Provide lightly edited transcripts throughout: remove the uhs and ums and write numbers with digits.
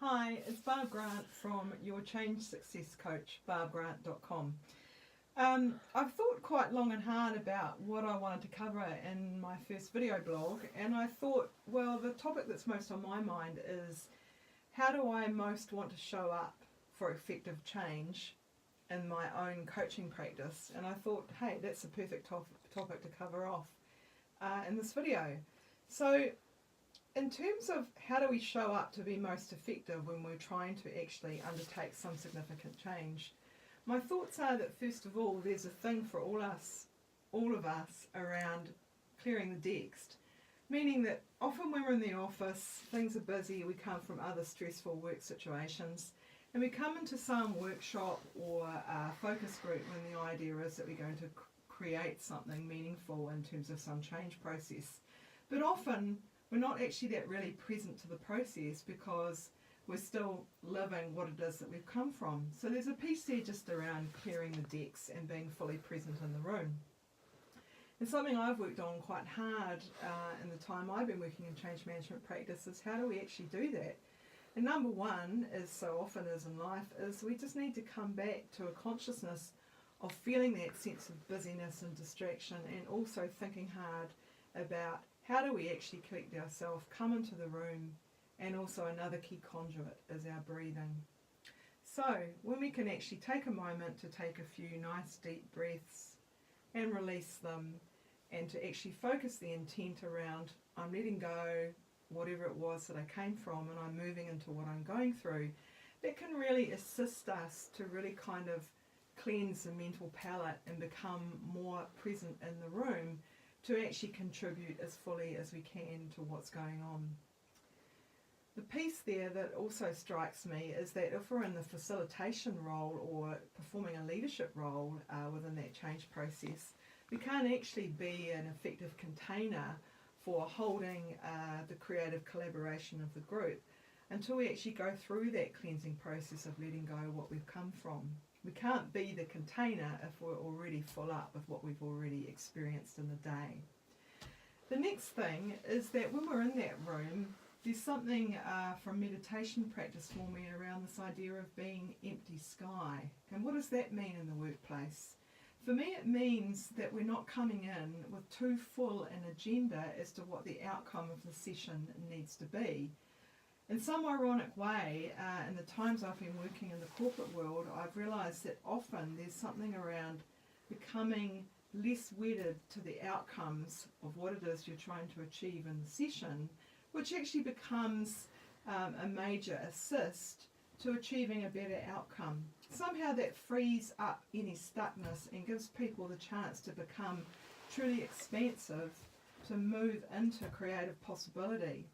Hi, it's Barb Grant from your Change Success Coach, barbgrant.com. I've thought quite long and hard about what I wanted to cover in my first video blog, and I thought, well, the topic that's most on my mind is how do I most want to show up for effective change in my own coaching practice. And I thought, hey, that's a perfect topic to cover off in this video. So in terms of how do we show up to be most effective when we're trying to actually undertake some significant change, my thoughts are that first of all there's a thing for all of us around clearing the decks, meaning that often when we're in the office, things are busy, we come from other stressful work situations, and we come into some workshop or focus group when the idea is that we're going to create something meaningful in terms of some change process. But often we're not actually that really present to the process because we're still living what it is that we've come from. So there's a piece there just around clearing the decks and being fully present in the room. And something I've worked on quite hard in the time I've been working in change management practice is how do we actually do that? And number one, as so often is in life, is we just need to come back to a consciousness of feeling that sense of busyness and distraction, and also thinking hard about how do we actually collect ourselves, come into the room, and also another key conduit is our breathing. So when we can actually take a moment to take a few nice deep breaths and release them, and to actually focus the intent around I'm letting go whatever it was that I came from and I'm moving into what I'm going through, that can really assist us to really kind of cleanse the mental palette and become more present in the room to actually contribute as fully as we can to what's going on. The piece there that also strikes me is that if we're in the facilitation role or performing a leadership role within that change process, we can't actually be an effective container for holding the creative collaboration of the group until we actually go through that cleansing process of letting go what we've come from. We can't be the container if we're already full up with what we've already experienced in the day. The next thing is that when we're in that room, there's something from meditation practice for me around this idea of being empty sky. And what does that mean in the workplace? For me, it means that we're not coming in with too full an agenda as to what the outcome of the session needs to be. In some ironic way, in the times I've been working in the corporate world, I've realised that often there's something around becoming less wedded to the outcomes of what it is you're trying to achieve in the session, which actually becomes a major assist to achieving a better outcome. Somehow that frees up any stuckness and gives people the chance to become truly expansive, to move into creative possibility.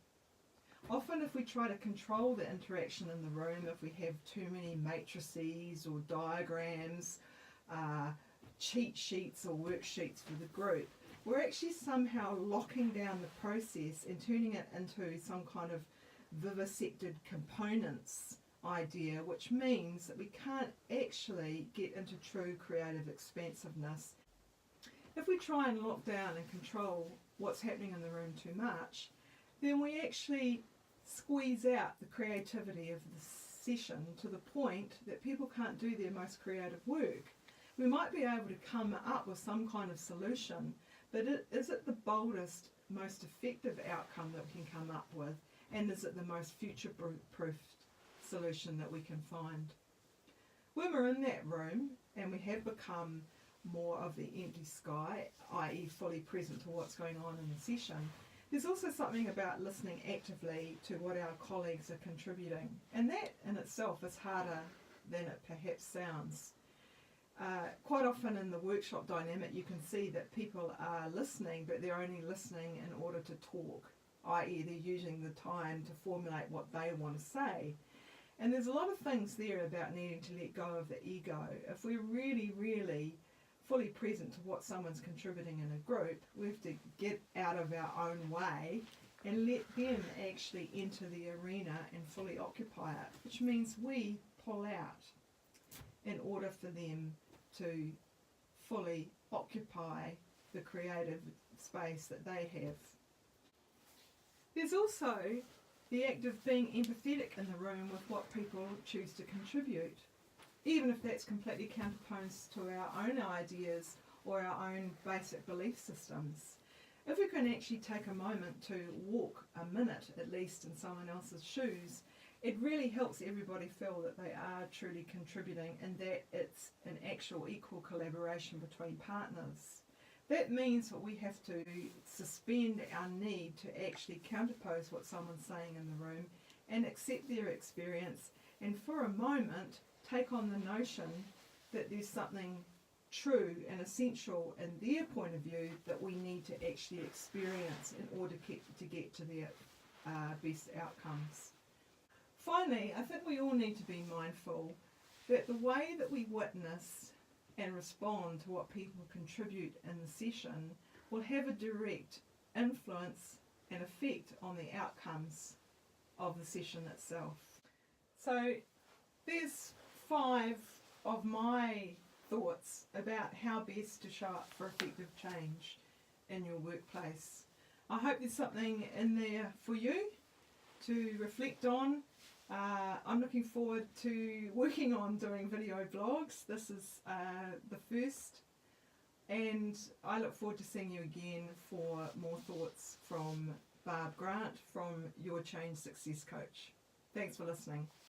Often if we try to control the interaction in the room, if we have too many matrices or diagrams, cheat sheets or worksheets for the group, we're actually somehow locking down the process and turning it into some kind of vivisected components idea, which means that we can't actually get into true creative expansiveness. If we try and lock down and control what's happening in the room too much, then we actually squeeze out the creativity of the session to the point that people can't do their most creative work. We might be able to come up with some kind of solution, but is it the boldest, most effective outcome that we can come up with, and is it the most future-proof solution that we can find? When we're in that room and we have become more of the empty sky, i.e. fully present to what's going on in the session, there's also something about listening actively to what our colleagues are contributing, and that in itself is harder than it perhaps sounds. Quite often in the workshop dynamic you can see that people are listening, but they're only listening in order to talk, i.e. they're using the time to formulate what they want to say. And there's a lot of things there about needing to let go of the ego. If we're really fully present to what someone's contributing in a group, we have to get out of our own way and let them actually enter the arena and fully occupy it, which means we pull out in order for them to fully occupy the creative space that they have. There's also the act of being empathetic in the room with what people choose to contribute, even if that's completely counterposed to our own ideas or our own basic belief systems. If we can actually take a moment to walk a minute at least in someone else's shoes, it really helps everybody feel that they are truly contributing and that it's an actual equal collaboration between partners. That means that we have to suspend our need to actually counterpose what someone's saying in the room and accept their experience, and for a moment take on the notion that there's something true and essential in their point of view that we need to actually experience in order to get to their best outcomes. Finally, I think we all need to be mindful that the way that we witness and respond to what people contribute in the session will have a direct influence and effect on the outcomes of the session itself. So there's 5 of my thoughts about how best to show up for effective change in your workplace. I hope there's something in there for you to reflect on. I'm looking forward to working on doing video blogs. This is the first, and I look forward to seeing you again for more thoughts from Barb Grant from Your Change Success Coach. Thanks for listening.